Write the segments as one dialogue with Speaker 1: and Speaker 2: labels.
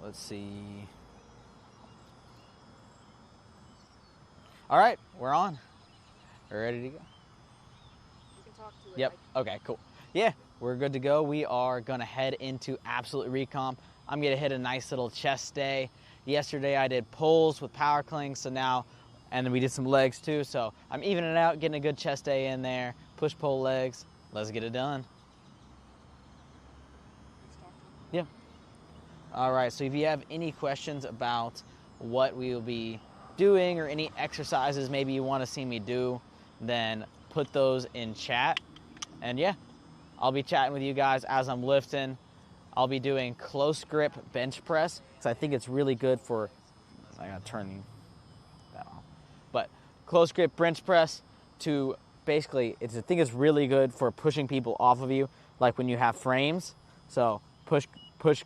Speaker 1: Let's see. All right, we're on. We're ready to go.
Speaker 2: You can talk to it.
Speaker 1: Yep. Okay, cool. Yeah, we're good to go. We are going to head into absolute recomp. I'm going to hit a nice little chest day. Yesterday I did pulls with power clings, so now, and then we did some legs too. So I'm evening it out, getting a good chest day in there. Push, pull, legs. Let's get it done. Yeah. All right, so if you have any questions about what we will be doing or any exercises maybe you want to see me do, then put those in chat. And yeah, I'll be chatting with you guys as I'm lifting. I'll be doing close grip bench press because I think it's really good for, I gotta turn that off. But close grip bench press to basically, I think it's really good for pushing people off of you, like when you have frames. So push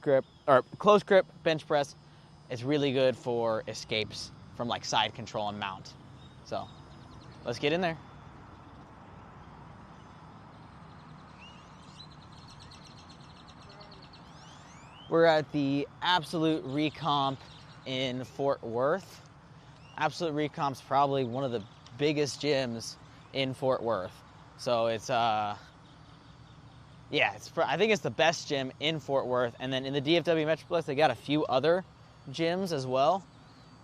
Speaker 1: grip or close grip bench press is really good for escapes from like side control and mount. So let's get in there. We're at the Absolute Recomp in Fort Worth. Absolute Recomp's probably one of the biggest gyms in Fort Worth. So it's I think it's the best gym in Fort Worth. And then in the DFW Metroplex, they got a few other gyms as well.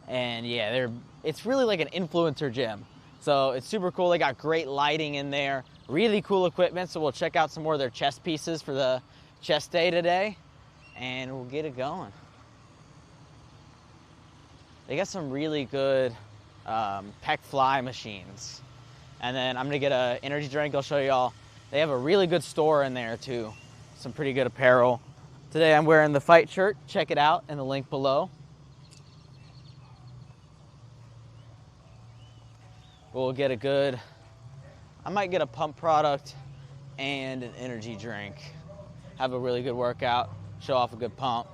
Speaker 1: And yeah, it's really like an influencer gym. So it's super cool. They got great lighting in there, really cool equipment. So we'll check out some more of their chest pieces for the chest day today, and we'll get it going. They got some really good pec fly machines. And then I'm gonna get an energy drink. I'll show y'all. They have a really good store in there too. Some pretty good apparel. Today I'm wearing the fight shirt. Check it out in the link below. We'll get a good, I might get a pump product and an energy drink. Have a really good workout, show off a good pump.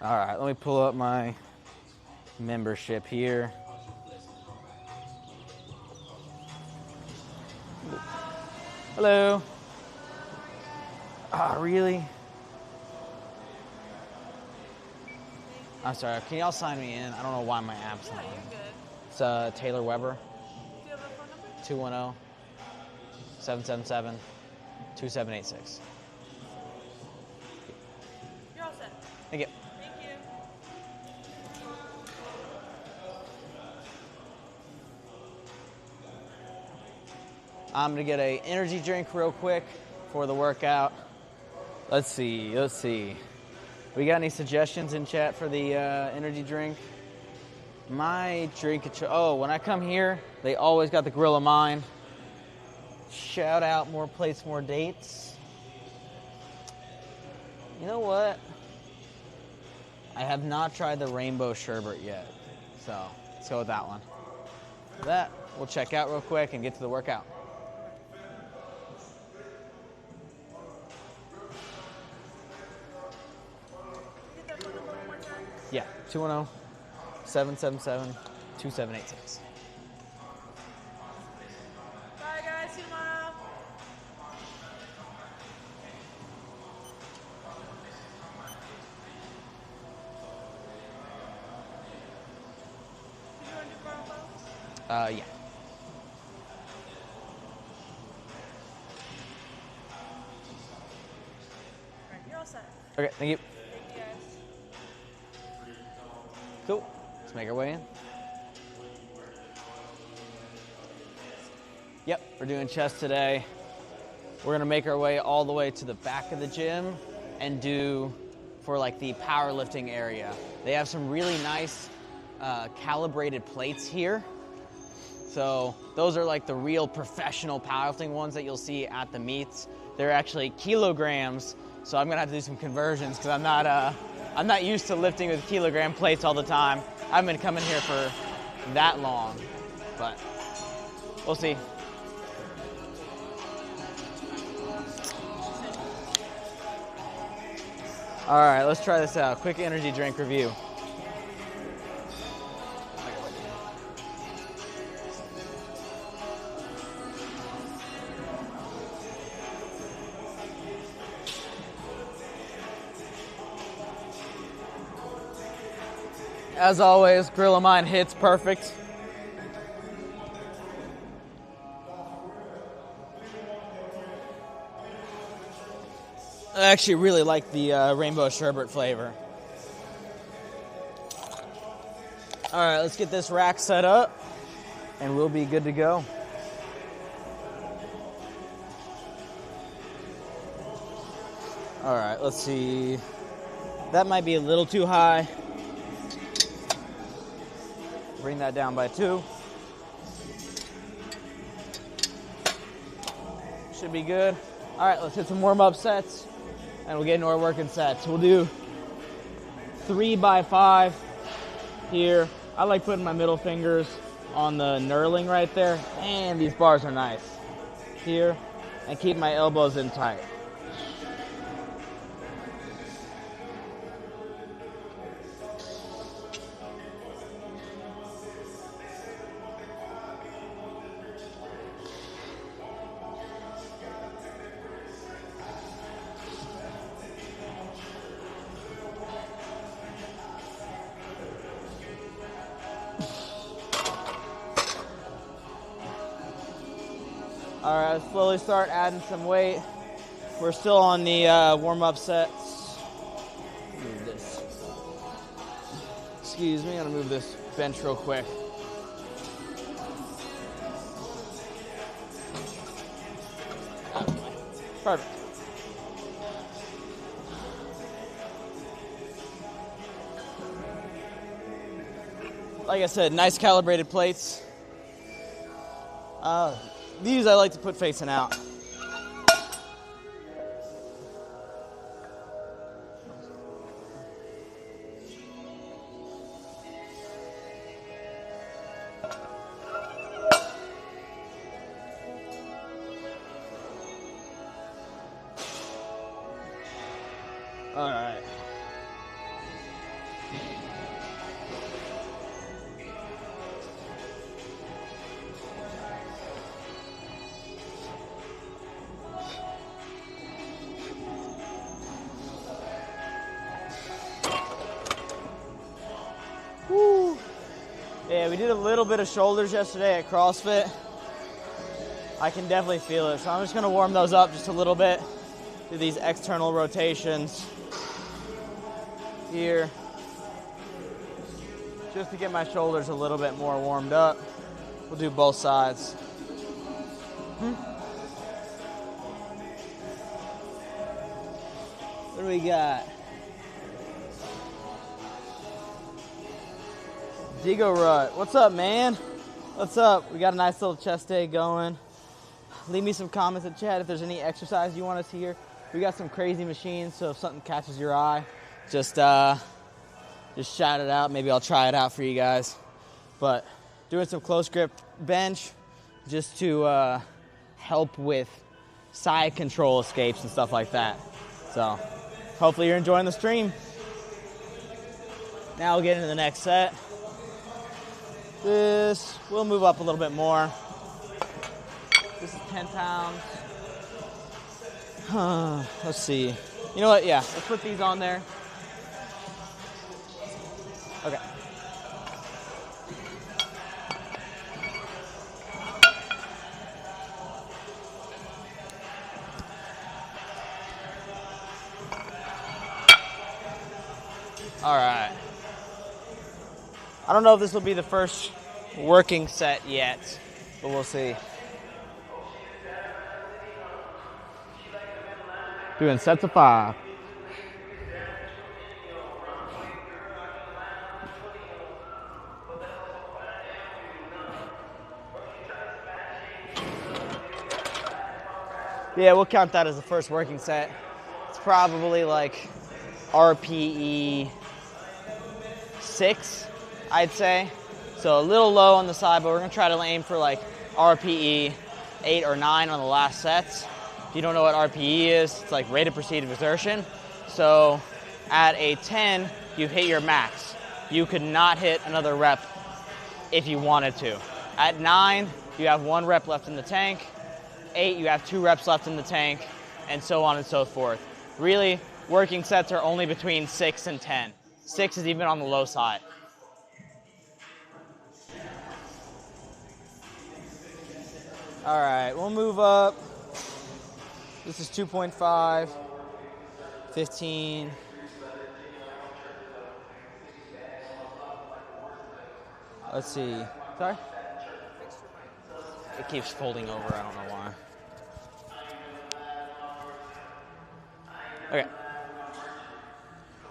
Speaker 1: All right, let me pull up my membership here. Hello. Oh, really? I'm sorry, can y'all sign me in? I don't know why my app's not on. It's Taylor Weber.
Speaker 2: Do you have a phone number?
Speaker 1: 210-777-2786.
Speaker 2: You're all set.
Speaker 1: Thank you.
Speaker 2: Thank you.
Speaker 1: I'm gonna get an energy drink real quick for the workout. Let's see. We got any suggestions in chat for the energy drink? My drink, when I come here, they always got the Grill of Mine. Shout out More Plates, More Dates. You know what? I have not tried the Rainbow Sherbet yet, so let's go with that one. For that, we'll check out real quick and get to the workout. Yeah, 210-777-2786.
Speaker 2: Bye guys, see you tomorrow. Did you want to do combo?
Speaker 1: Yeah.
Speaker 2: Alright, you're all set.
Speaker 1: Okay, thank you.
Speaker 2: Thank you guys.
Speaker 1: Cool. Let's make our way in. Yep, we're doing chest today. We're gonna make our way all the way to the back of the gym and do for like the powerlifting area. They have some really nice calibrated plates here. So those are like the real professional powerlifting ones that you'll see at the meets. They're actually kilograms, so I'm gonna have to do some conversions because I'm not used to lifting with kilogram plates all the time. I haven't been coming here for that long, but we'll see. All right, let's try this out. Quick energy drink review. As always, grill of mine hits perfect. I actually really like the rainbow sherbet flavor. All right, let's get this rack set up and we'll be good to go. All right, let's see. That might be a little too high. Bring that down by 2. Should be good. All right, let's hit some warm-up sets and we'll get into our working sets. We'll do 3 by 5 here. I like putting my middle fingers on the knurling right there, and these bars are nice. Here, and keep my elbows in tight. All right, slowly start adding some weight. We're still on the warm-up sets. Move this. Excuse me, I'm gonna move this bench real quick. Perfect. Like I said, nice calibrated plates. These I like to put facing out. All right. Woo. Yeah, we did a little bit of shoulders yesterday at CrossFit. I can definitely feel it. So I'm just gonna warm those up just a little bit. Do these external rotations here, just to get my shoulders a little bit more warmed up. We'll do both sides. What do we got? Digo Rut. What's up, man? What's up? We got a nice little chest day going. Leave me some comments in chat if there's any exercise you want us to hear. We got some crazy machines, so if something catches your eye, just shout it out. Maybe I'll try it out for you guys. But doing some close grip bench just to help with side control escapes and stuff like that. So hopefully you're enjoying the stream. Now we'll get into the next set. This, we'll move up a little bit more. This is 10 pounds. Let's see. You know what? Yeah, let's put these on there. Okay. All right. I don't know if this will be the first working set yet, but we'll see. Doing sets of 5. Yeah, we'll count that as the first working set. It's probably like RPE 6, I'd say. So a little low on the side, but we're gonna try to aim for like RPE 8 or 9 on the last sets. If you don't know what RPE is, it's like rate of perceived exertion. So at a 10, you hit your max. You could not hit another rep if you wanted to. At 9, you have 1 rep left in the tank. 8, you have 2 reps left in the tank, and so on and so forth. Really, working sets are only between 6 and 10. 6 is even on the low side. All right, we'll move up. This is 2.5, 15. Let's see. Sorry? It keeps folding over. I don't know why. Okay.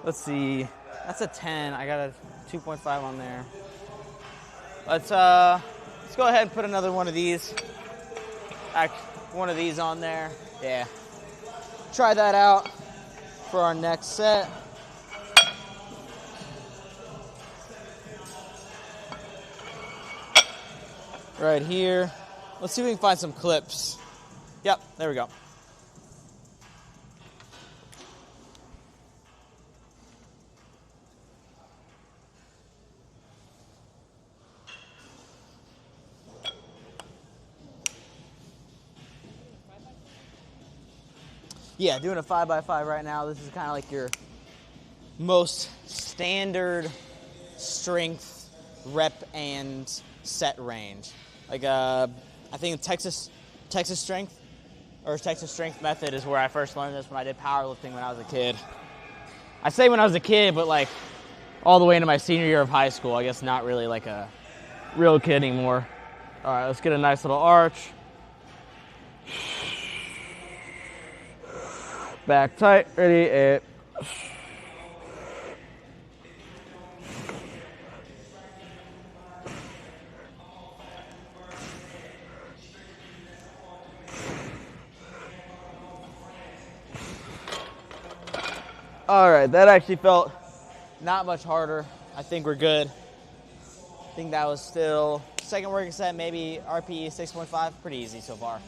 Speaker 1: Let's see. That's a 10. I got a 2.5 on there. Let's go ahead and put another one of these. One of these on there. Yeah. Try that out for our next set. Right here. Let's see if we can find some clips. Yep, there we go. Yeah, doing a 5x5 right now. This is kind of like your most standard strength rep and set range. Like I think Texas strength or Texas strength method is where I first learned this when I did powerlifting when I was a kid. I say when I was a kid, but like all the way into my senior year of high school. I guess not really like a real kid anymore. All right, let's get a nice little arch. Back tight, ready, and all right, that actually felt not much harder. I think we're good. I think that was still second working set, maybe RPE 6.5, pretty easy so far.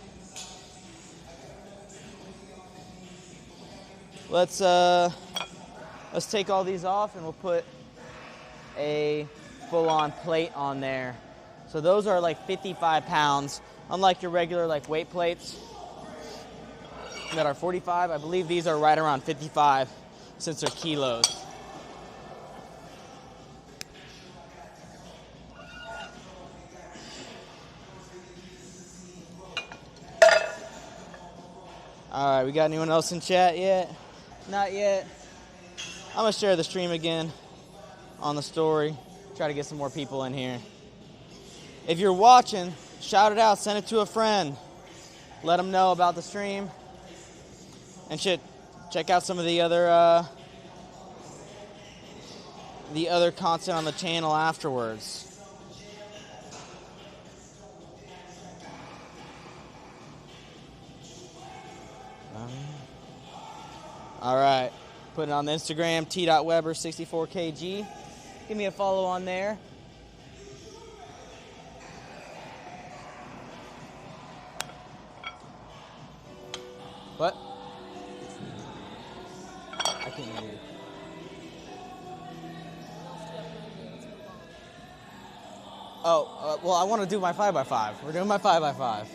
Speaker 1: Let's take all these off and we'll put a full-on plate on there. So those are like 55 pounds, unlike your regular like weight plates that are 45. I believe these are right around 55 since they're kilos. All right, we got anyone else in chat yet? Not yet. I'm gonna share the stream again on the story. Try to get some more people in here. If you're watching, shout it out, send it to a friend. Let them know about the stream. And check out some of the other content on the channel afterwards. All right, put it on the Instagram, t.weber64kg. Give me a follow on there. What? I can't hear you. Oh, well, I want to do my 5x5. We're doing my 5x5.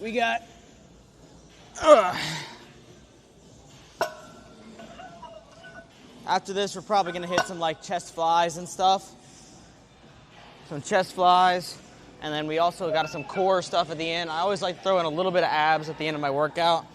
Speaker 1: We got after this, we're probably gonna hit some like chest flies and stuff. Some chest flies, and then we also got some core stuff at the end. I always like to throw in a little bit of abs at the end of my workout.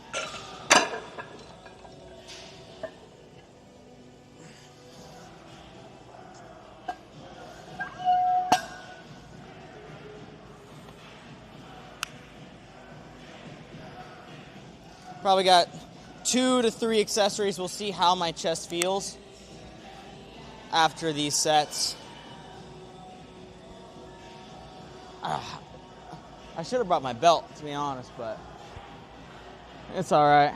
Speaker 1: Probably got 2 to 3 accessories. We'll see how my chest feels after these sets. I should have brought my belt, to be honest, but it's all right.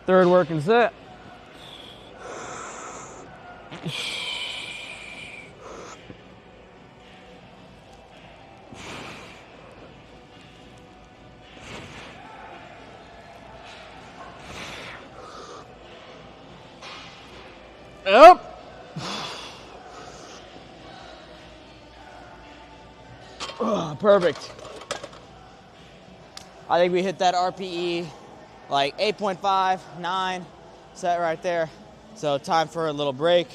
Speaker 1: Third working set. Yep. Perfect. I think we hit that RPE like 8.5, 9 set right there. So time for a little break.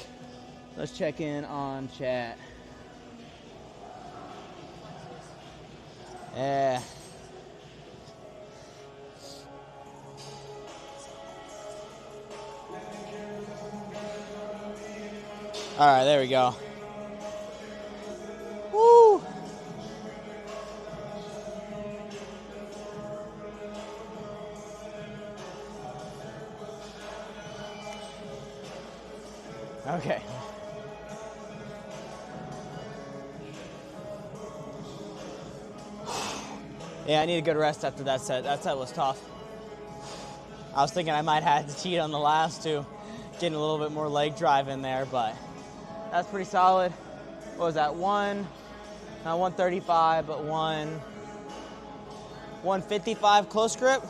Speaker 1: Let's check in on chat. Yeah. All right, there we go. Woo! Okay. Yeah, I need a good rest after that set. That set was tough. I was thinking I might have to cheat on the last two, getting a little bit more leg drive in there, but that's pretty solid. What was that? 135, but 155 close grip.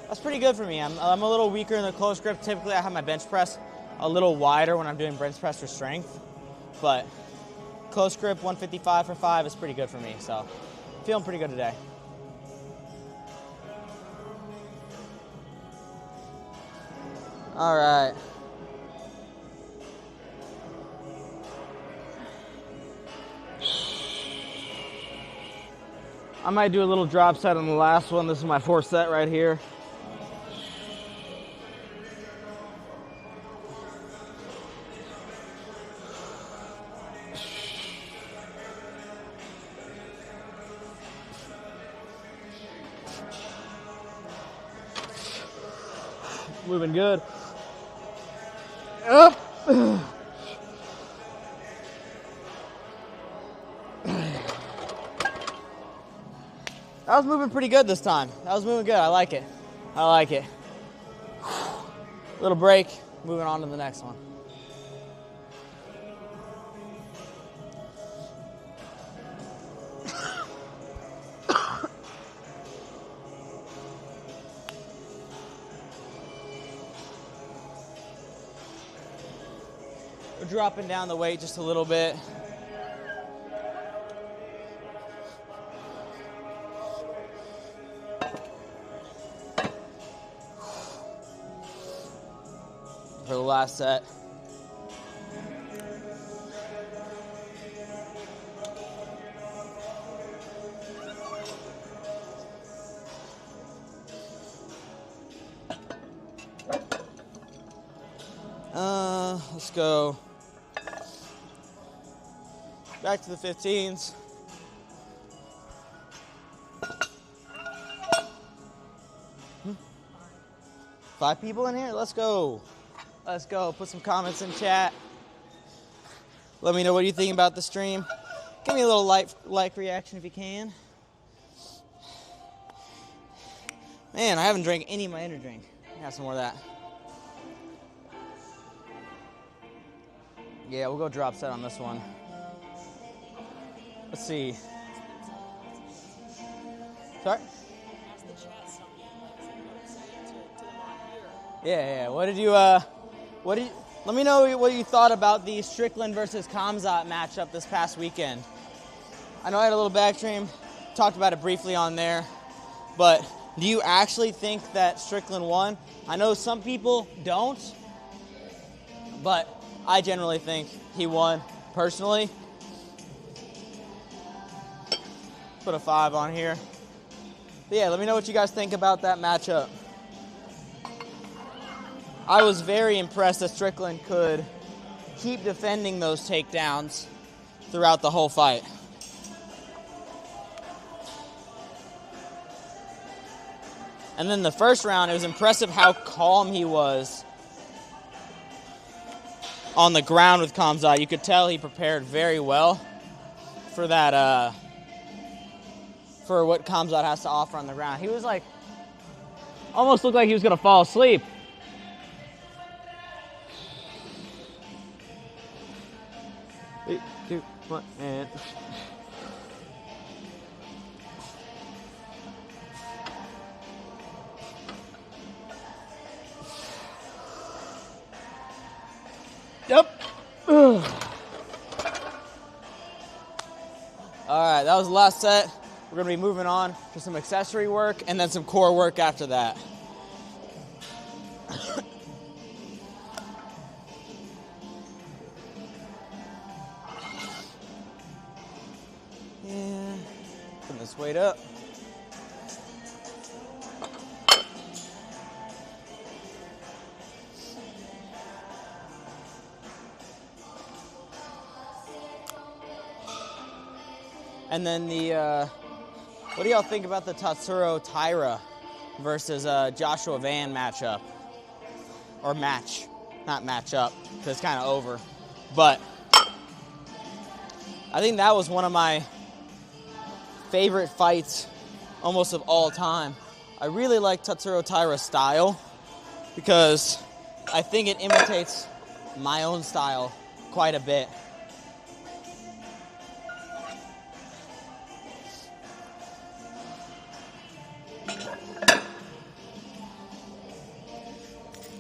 Speaker 1: That's pretty good for me. I'm a little weaker in the close grip. Typically, I have my bench press a little wider when I'm doing bench press for strength, but close grip 155 for 5 is pretty good for me. So feeling pretty good today. All right. I might do a little drop set on the last one. This is my 4th set right here. Moving good. Up. That was moving pretty good this time. That was moving good. I like it. I like it. Little break. Moving on to the next one. We're dropping down the weight just a little bit. For the last set. Let's go back to the 15s. Five people in here? Let's go. Let's go. Put some comments in chat. Let me know what you think about the stream. Give me a little like reaction if you can. Man, I haven't drank any of my energy drink. Have some more of that. Yeah, we'll go drop set on this one. Let's see. Sorry? Yeah. Let me know what you thought about the Strickland versus Khamzat matchup this past weekend. I know I had a little back stream, talked about it briefly on there, but do you actually think that Strickland won? I know some people don't, but I generally think he won, personally. Put a 5 on here. But yeah, let me know what you guys think about that matchup. I was very impressed that Strickland could keep defending those takedowns throughout the whole fight. And then the first round, it was impressive how calm he was on the ground with Khamzat. You could tell he prepared very well for that, for what Khamzat has to offer on the ground. He was like, almost looked like he was gonna fall asleep. Three, 2, 1, and... Yep. All right, that was the last set. We're gonna be moving on to some accessory work and then some core work after that. this weight up. And then what do y'all think about the Tatsuro Taira versus Joshua Van matchup? Or match, not match up, because it's kind of over. But I think that was one of my favorite fights almost of all time. I really like Tatsuro Taira's style because I think it imitates my own style quite a bit.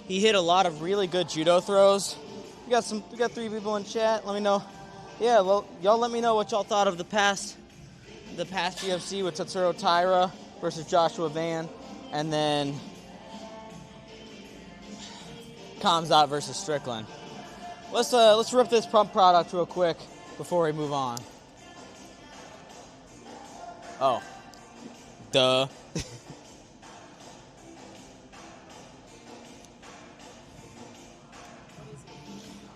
Speaker 1: He hit a lot of really good judo throws. We got 3 people in chat. Let me know. Yeah, well, y'all let me know what y'all thought of the past UFC with Tatsuro Taira versus Joshua Van, and then Kamzat versus Strickland. Let's rip this pump product real quick before we move on. Oh, duh.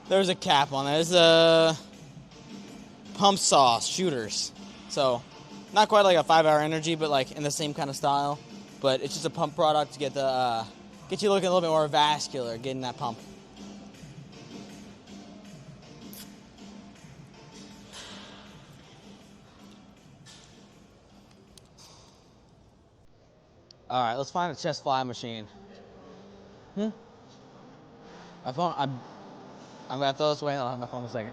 Speaker 1: There's a cap on it. It's pump sauce shooters. So not quite like a 5-hour energy, but like in the same kind of style. But it's just a pump product to get you looking a little bit more vascular, getting that pump. All right, let's find a chest fly machine. My phone. I'm gonna throw this away. I'll have my phone in a second.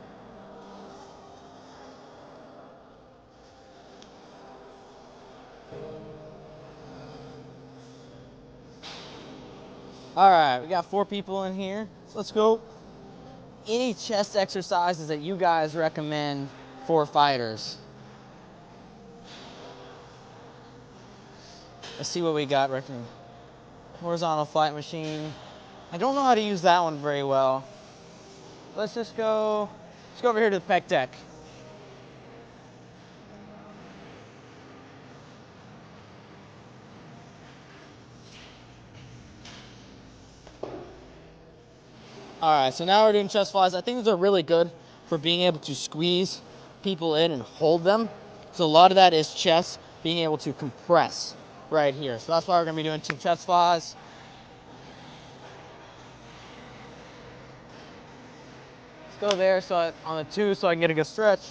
Speaker 1: All right, we got 4 people in here. So let's go. Any chest exercises that you guys recommend for fighters? Let's see what we got right here. Horizontal flight machine. I don't know how to use that one very well. Let's go over here to the pec deck. All right, so now we're doing chest flies. I think these are really good for being able to squeeze people in and hold them. So a lot of that is chest being able to compress right here. So that's why we're gonna be doing some chest flies. Let's go there on the 2 so I can get a good stretch.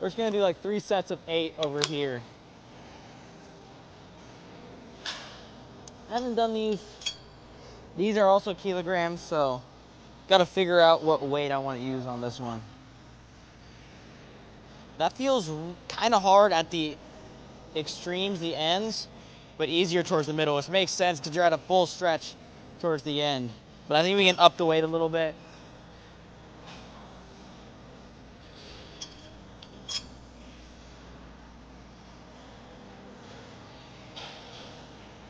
Speaker 1: We're just gonna do like 3 sets of 8 over here. I haven't done these. These are also kilograms, so gotta figure out what weight I want to use on this one. That feels kind of hard at the extremes, the ends, but easier towards the middle, which makes sense because you're at a full stretch towards the end. But I think we can up the weight a little bit.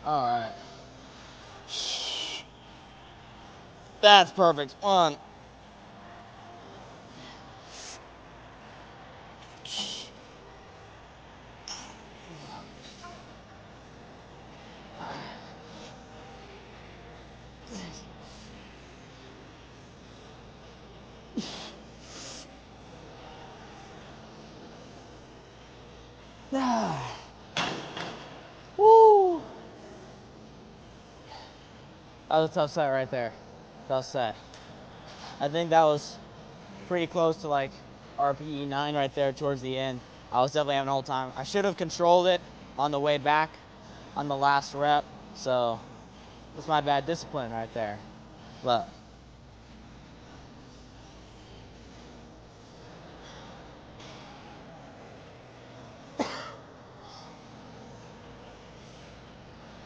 Speaker 1: All right. That's perfect. 1. Woo! That was a tough set right there. Tough set. I think that was pretty close to like RPE 9 right there towards the end. I was definitely having a whole time. I should have controlled it on the way back on the last rep. So that's my bad discipline right there. But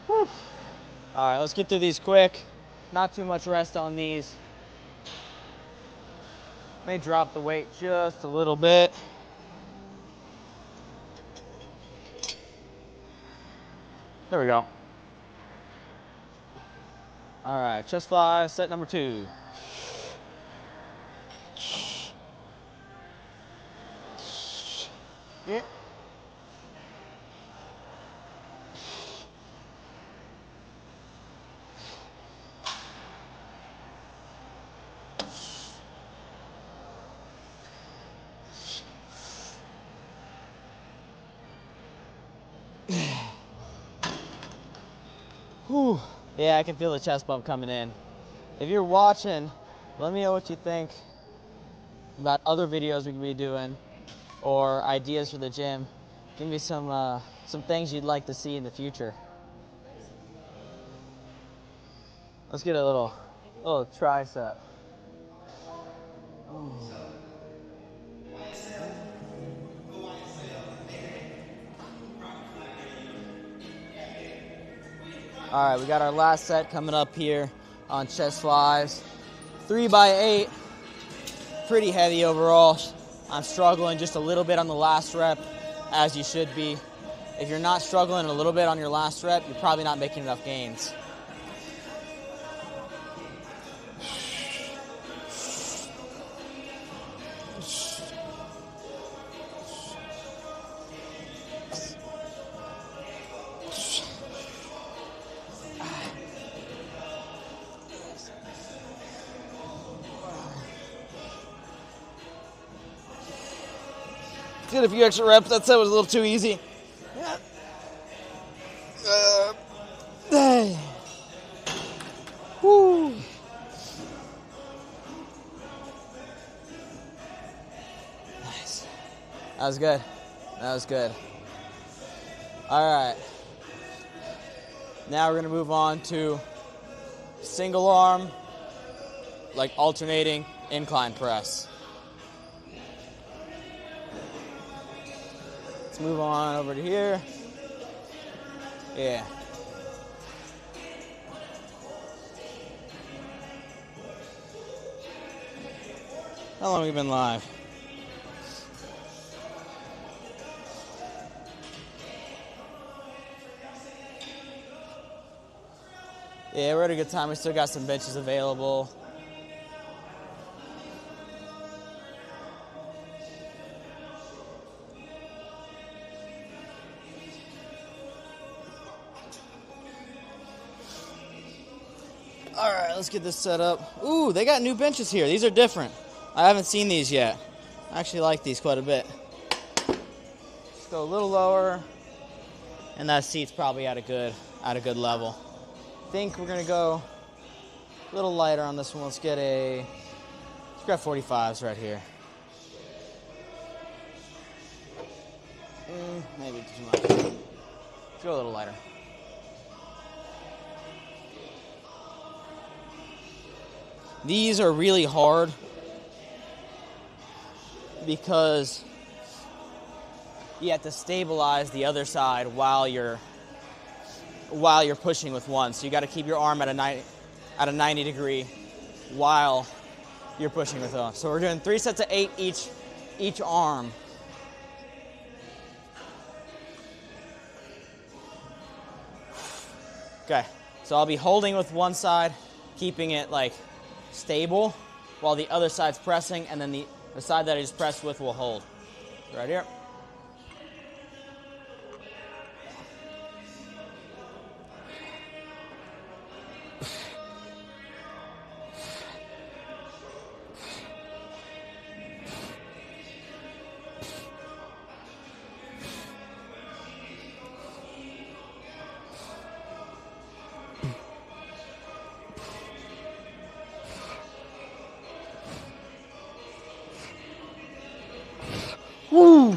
Speaker 1: all right, let's get through these quick. Not too much rest on these. May drop the weight just a little bit. There we go. All right, chest fly, set number 2. Yeah. Whew. Yeah, I can feel the chest bump coming in. If you're watching, let me know what you think about other videos we could be doing or ideas for the gym. Give me some things you'd like to see in the future. Let's get a little tricep. Ooh. All right, we got our last set coming up here on chest flies. 3x8, pretty heavy overall. I'm struggling just a little bit on the last rep, as you should be. If you're not struggling a little bit on your last rep, you're probably not making enough gains. Did a few extra reps. That set was a little too easy. Yeah. Woo. Nice. That was good. That was good. All right. Now we're going to move on to single arm, like alternating incline press. Let's move on over to here. Yeah. How long have we been live? Yeah, we're at a good time. We still got some benches available. All right, let's get this set up. Ooh, they got new benches here. These are different. I haven't seen these yet. I actually like these quite a bit. Let's go a little lower, and that seat's probably at a good level. I think we're gonna go a little lighter on this one. Let's grab 45s right here. Maybe too much. Let's go a little lighter. These are really hard because you have to stabilize the other side while you're pushing with one. So you got to keep your arm at a 90 degree while you're pushing with one. So we're doing 3 sets of 8 each arm. Okay, so I'll be holding with one side, keeping it like stable while the other side's pressing, and then the side that I just pressed with will hold. Right here. Woo!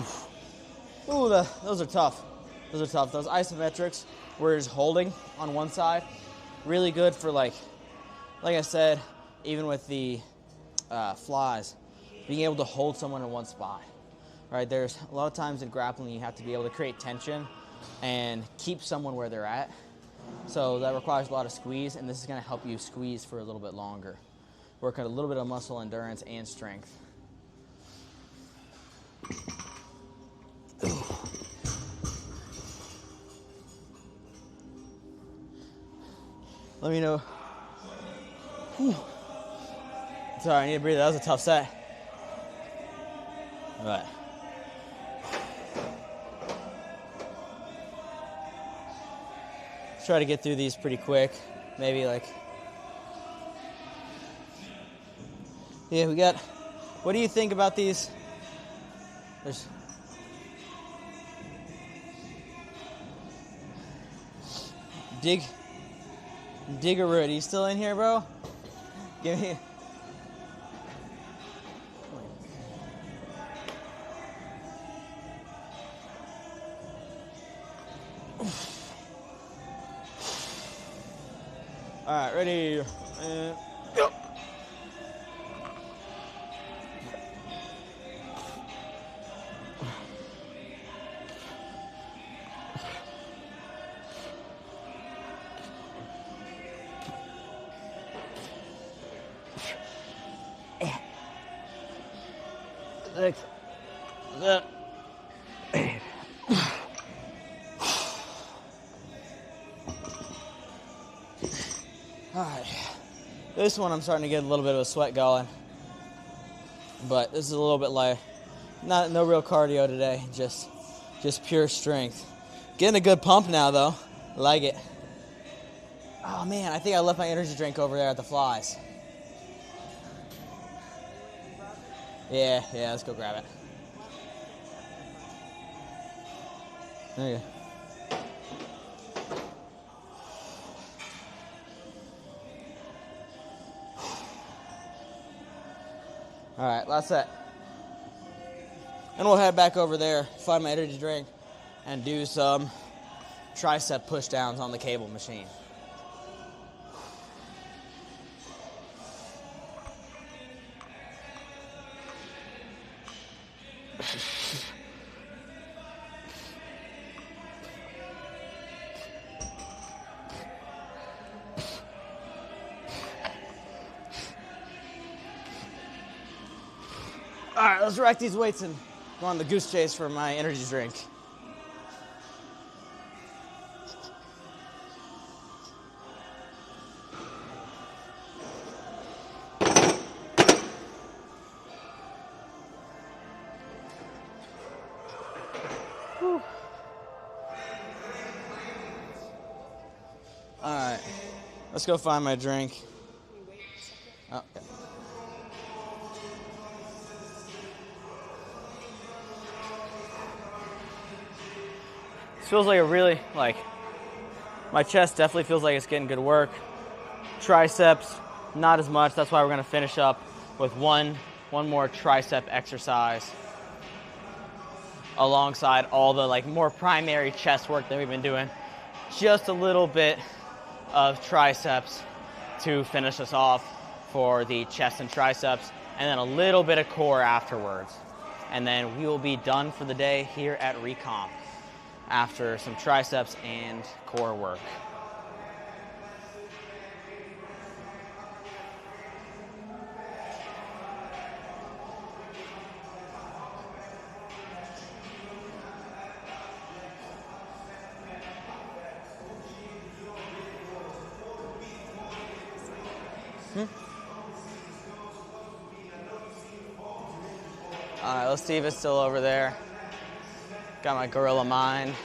Speaker 1: Ooh, those are tough. Those are tough. Those isometrics, where you're just holding on one side, really good for like I said, even with the flies, being able to hold someone in one spot. Right? There's a lot of times in grappling you have to be able to create tension and keep someone where they're at. So that requires a lot of squeeze, and this is going to help you squeeze for a little bit longer. Work on a little bit of muscle endurance and strength. Let me know. Whew. Sorry, I need to breathe. That was a tough set. All right. try to get through these pretty quick. Maybe like, yeah, we got, what do you think about these? There's Diggeroo, are you still in here, bro? Give me. All right, ready? And go. Six, seven, 8. All right, this one I'm starting to get a little bit of a sweat going, but this is a little bit like, no real cardio today, just pure strength. Getting a good pump now though, like it. Oh man, I think I left my energy drink over there at the flies. Yeah, let's go grab it. There you go. All right, last set. And we'll head back over there, find my energy drink, and do some tricep push downs on the cable machine. All right, let's rack these weights and go on the goose chase for my energy drink. Whew. All right, let's go find my drink. Oh, okay. This feels like a really, my chest definitely feels like it's getting good work. Triceps, not as much. That's why we're gonna finish up with one more tricep exercise alongside all the more primary chest work that we've been doing. Just a little bit of triceps to finish us off for the chest and triceps, and then a little bit of core afterwards. And then we will be done for the day here at Recomp after some triceps and core work. All right, let's see if it's still over there. Got my gorilla mind.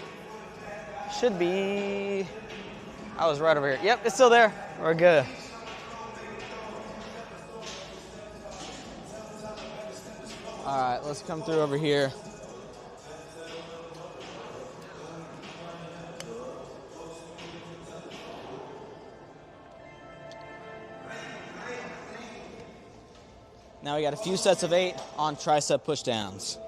Speaker 1: Should be, I was right over here. Yep, it's still there. We're good. All right, let's come through over here. Now we got a few sets of 8 on tricep push downs.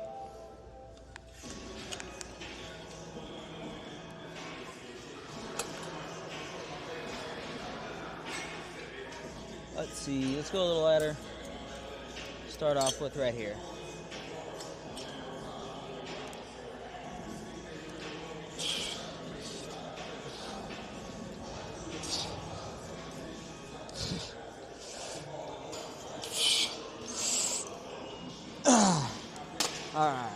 Speaker 1: Let's see, let's go a little lighter. Start off with right here. All right.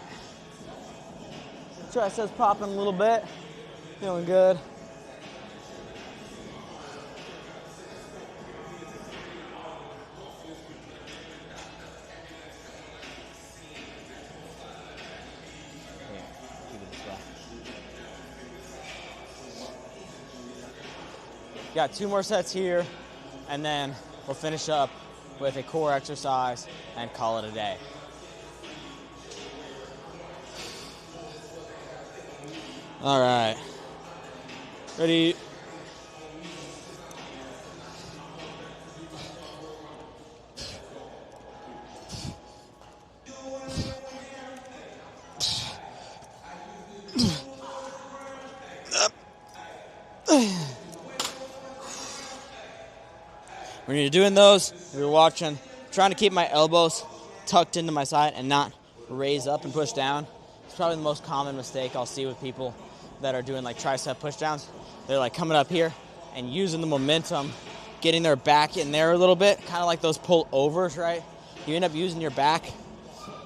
Speaker 1: Triceps popping a little bit. Feeling good. Got 2 more sets here, and then we'll finish up with a core exercise and call it a day. All right. Ready? When you're doing those, if you're watching, trying to keep my elbows tucked into my side and not raise up and push down. It's probably the most common mistake I'll see with people that are doing like tricep push downs. They're like coming up here and using the momentum, getting their back in there a little bit, kind of like those pull overs, right? You end up using your back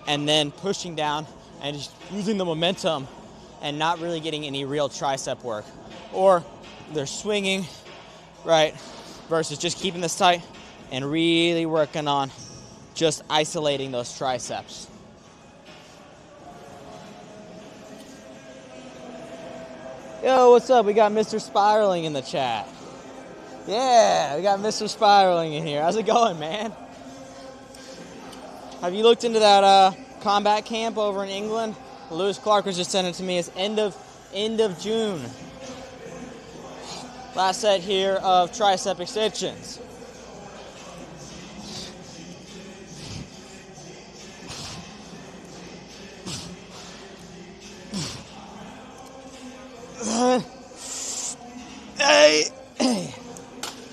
Speaker 1: and then pushing down and just using the momentum and not really getting any real tricep work. Or they're swinging, right, versus just keeping this tight and really working on just isolating those triceps. Yo, what's up? We got Mr. Spiraling in the chat. Yeah, we got Mr. Spiraling in here. How's it going, man? Have you looked into that combat camp over in England? Lewis Clark was just sending it to me. It's end of June. Last set here of tricep extensions.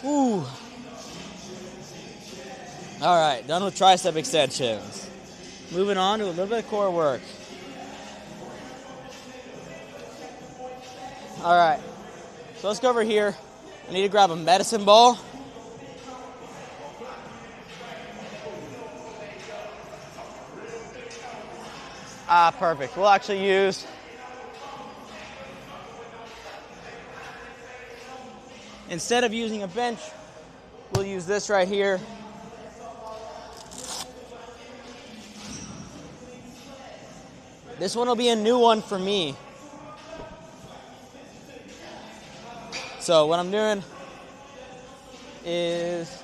Speaker 1: Ooh. All right, done with tricep extensions. Moving on to a little bit of core work. All right, so let's go over here. I need to grab a medicine ball. Perfect. We'll actually use instead of using a bench, we'll use this right here. This one will be a new one for me. So what I'm doing is,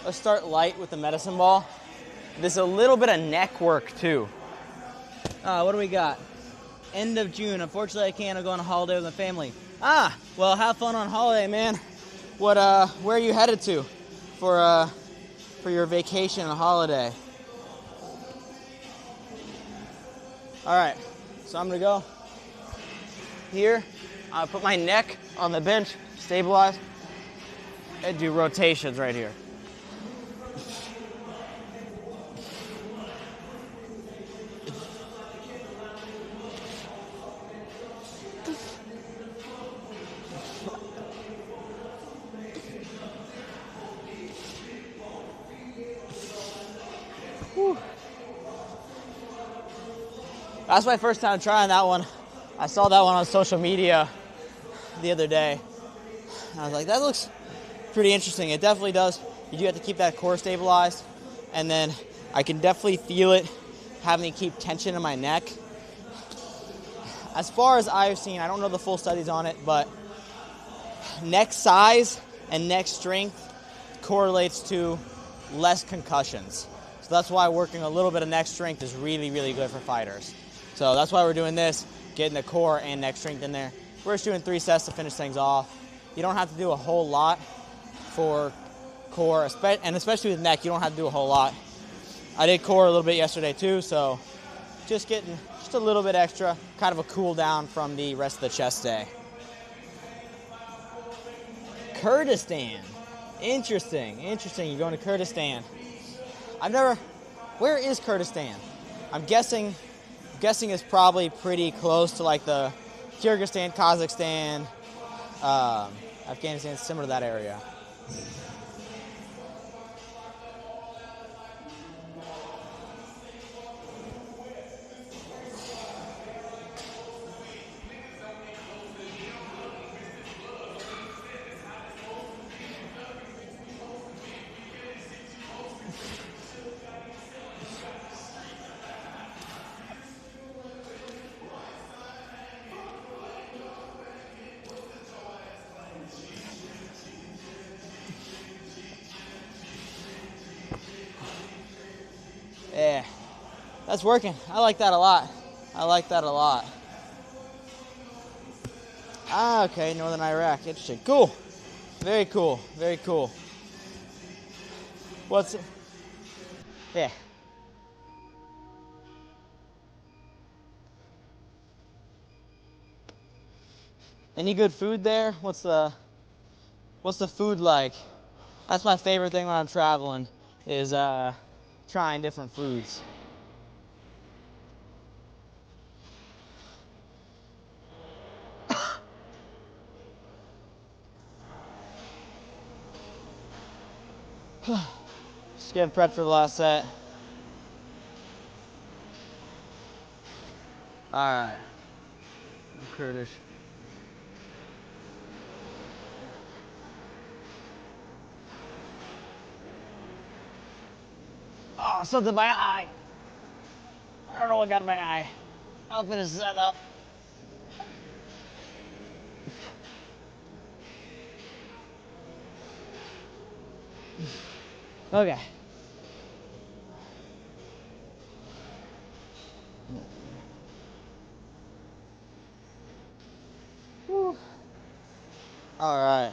Speaker 1: let's start light with the medicine ball. There's a little bit of neck work too. What do we got? End of June. Unfortunately, I can't. I'm going on a holiday with my family. Well, have fun on holiday, man. Where are you headed to for your vacation and holiday? All right, so I'm gonna go here. I'll put my neck on the bench, stabilize, and do rotations right here. Whew. That's my first time trying that one. I saw that one on social media the other day. I was like, that looks pretty interesting. It definitely does. You do have to keep that core stabilized. And then I can definitely feel it having me keep tension in my neck. As far as I've seen, I don't know the full studies on it, but neck size and neck strength correlates to less concussions. So that's why working a little bit of neck strength is really, really good for fighters. So that's why we're doing this, getting the core and neck strength in there. We're just doing 3 sets to finish things off. You don't have to do a whole lot for core, and especially with neck, you don't have to do a whole lot. I did core a little bit yesterday too, so just getting just a little bit extra, kind of a cool down from the rest of the chest day. Kurdistan. Interesting. You're going to Kurdistan. Where is Kurdistan? I'm guessing it's probably pretty close to like the Kyrgyzstan, Kazakhstan, Afghanistan, similar to that area. Yeah, that's working. I like that a lot. I like that a lot. Ah, okay, Northern Iraq. Interesting. Cool. Very cool. Very cool. What's it? Yeah. Any good food there? What's the food like? That's my favorite thing when I'm traveling is trying different foods. Just getting prepped for the last set. All right. Kurdish. Oh, something in my eye. I don't know what got in my eye. I'll finish that up. Okay. Whew. All right.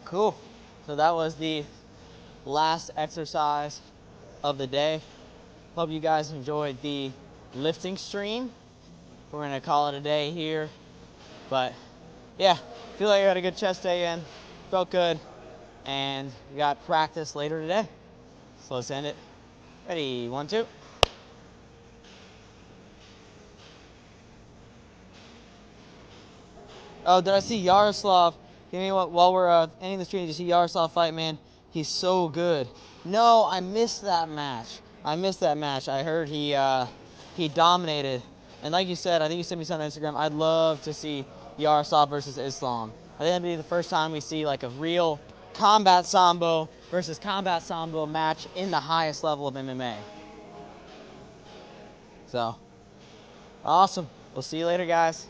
Speaker 1: Cool. So that was the last exercise of the day. Hope you guys enjoyed the lifting stream. We're gonna call it a day here. But yeah, feel like I got a good chest day in. Felt good. And we got practice later today. So let's end it. Ready, 1, 2. Oh, did I see Yaroslav? Give me what, while we're ending the stream, did you see Yaroslav fight, man? He's so good. No, I missed that match. I missed that match. I heard he dominated. And like you said, I think you sent me something on Instagram. I'd love to see Yaroslav versus Islam. I think that'd be the first time we see like a real combat Sambo versus combat Sambo match in the highest level of MMA. So, awesome. We'll see you later, guys.